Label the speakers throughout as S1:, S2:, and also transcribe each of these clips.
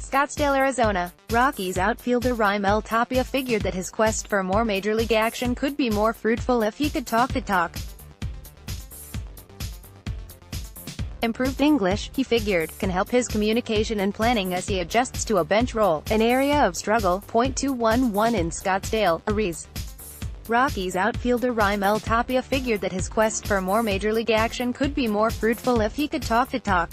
S1: Scottsdale, Arizona. Rockies outfielder Raimel Tapia figured that his quest for more major league action could be more fruitful if he could talk the talk. Improved English, he figured, can help his communication and planning as he adjusts to a bench role, an area of struggle. 211 in Scottsdale, Ariz. Rockies outfielder Raimel Tapia figured that his quest for more major league action could be more fruitful if he could talk the talk.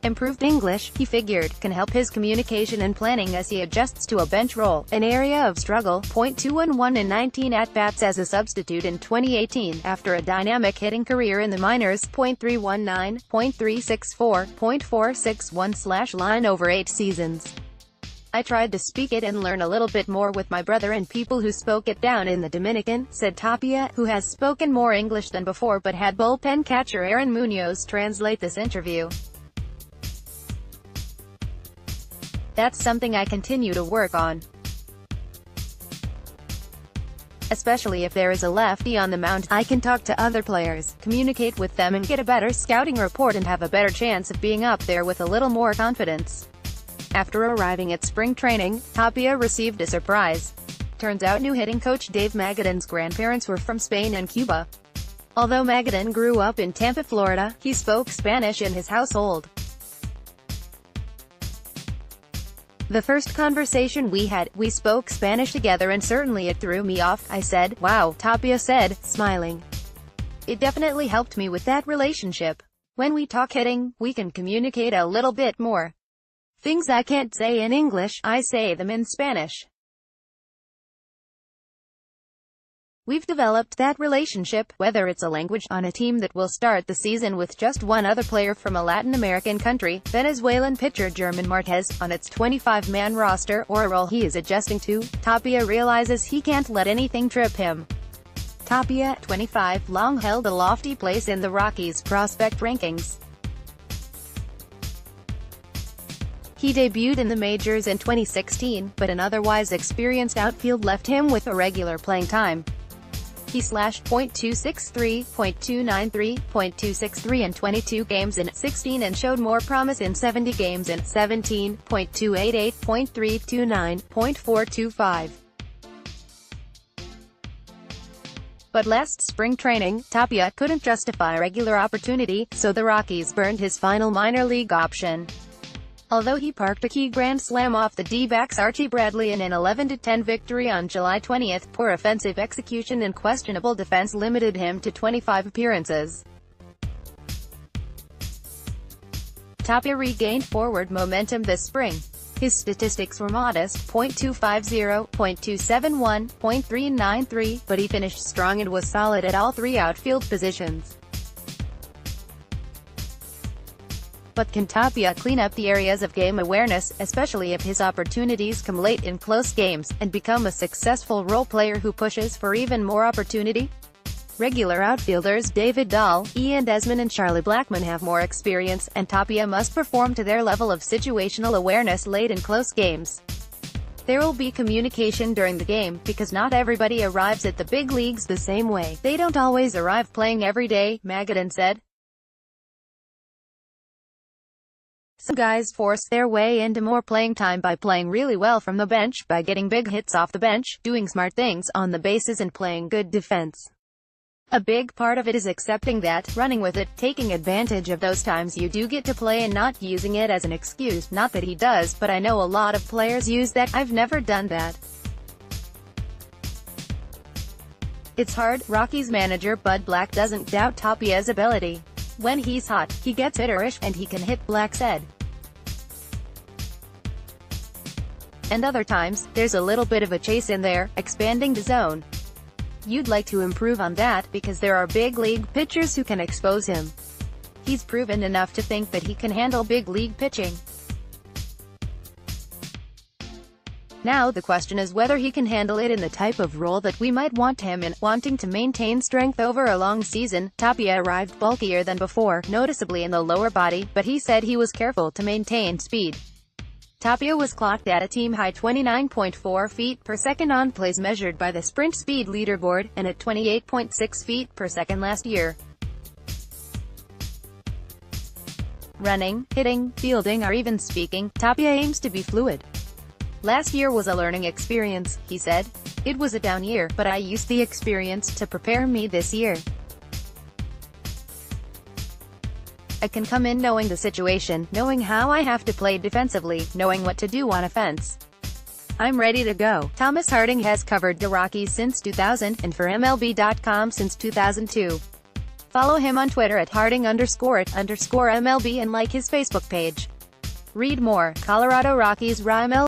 S1: Improved English, he figured, can help his communication and planning as he adjusts to a bench role, an area of struggle. 211 in 19 at-bats as a substitute in 2018, after a dynamic hitting career in the minors. .319, .364, .461/line over 8 seasons. I tried to speak it and learn a little bit more with my brother and people who spoke it down in the Dominican, said Tapia, who has spoken more English than before but had bullpen catcher Aaron Munoz translate this interview. That's something I continue to work on. Especially if there is a lefty on the mound, I can talk to other players, communicate with them and get a better scouting report and have a better chance of being up there with a little more confidence. After arriving at spring training, Tapia received a surprise. Turns out new hitting coach Dave Magadan's grandparents were from Spain and Cuba. Although Magadan grew up in Tampa, Florida, he spoke Spanish in his household. The first conversation we had, we spoke Spanish together and certainly it threw me off, I said. Wow, Tapia said, smiling. It definitely helped me with that relationship. When we talk hitting, we can communicate a little bit more. Things I can't say in English, I say them in Spanish. We've developed that relationship, whether it's a language, on a team that will start the season with just one other player from a Latin American country, Venezuelan pitcher German Marquez, on its 25-man roster, or a role he is adjusting to. Tapia realizes he can't let anything trip him. Tapia, 25, long held a lofty place in the Rockies' prospect rankings. He debuted in the majors in 2016, but an otherwise experienced outfield left him with irregular playing time. He slashed .263, .293, .263 in 22 games in 16 and showed more promise in 70 games in 17, .288, .329, .425. But last spring training, Tapia couldn't justify regular opportunity, so the Rockies burned his final minor league option. Although he parked a key grand slam off the D-backs Archie Bradley in an 11-10 victory on July 20, poor offensive execution and questionable defense limited him to 25 appearances. Tapia regained forward momentum this spring. His statistics were modest, .250, .271, .393, but he finished strong and was solid at all three outfield positions. But can Tapia clean up the areas of game awareness, especially if his opportunities come late in close games, and become a successful role player who pushes for even more opportunity? Regular outfielders David Dahl, Ian Desmond and Charlie Blackmon have more experience, and Tapia must perform to their level of situational awareness late in close games. There will be communication during the game, because not everybody arrives at the big leagues the same way. They don't always arrive playing every day, Magadan said. Some guys force their way into more playing time by playing really well from the bench, by getting big hits off the bench, doing smart things on the bases and playing good defense. A big part of it is accepting that, running with it, taking advantage of those times you do get to play and not using it as an excuse. Not that he does, but I know a lot of players use that. I've never done that. It's hard. Rockies manager Bud Black doesn't doubt Tapia's ability. When he's hot, he gets hitterish, and he can hit, Black said. And other times, there's a little bit of a chase in there, expanding the zone. You'd like to improve on that, because there are big league pitchers who can expose him. He's proven enough to think that he can handle big league pitching. Now the question is whether he can handle it in the type of role that we might want him in. Wanting to maintain strength over a long season, Tapia arrived bulkier than before, noticeably in the lower body, but he said he was careful to maintain speed. Tapia was clocked at a team-high 29.4 feet per second on plays measured by the sprint speed leaderboard, and at 28.6 feet per second last year. Running, hitting, fielding or even speaking, Tapia aims to be fluid. Last year was a learning experience, he said. It was a down year, but I used the experience to prepare me this year. I can come in knowing the situation, knowing how I have to play defensively, knowing what to do on offense. I'm ready to go. Thomas Harding has covered the Rockies since 2000, and for MLB.com since 2002. Follow him on Twitter at Harding_it_MLB and like his Facebook page. Read more. Colorado Rockies Raimel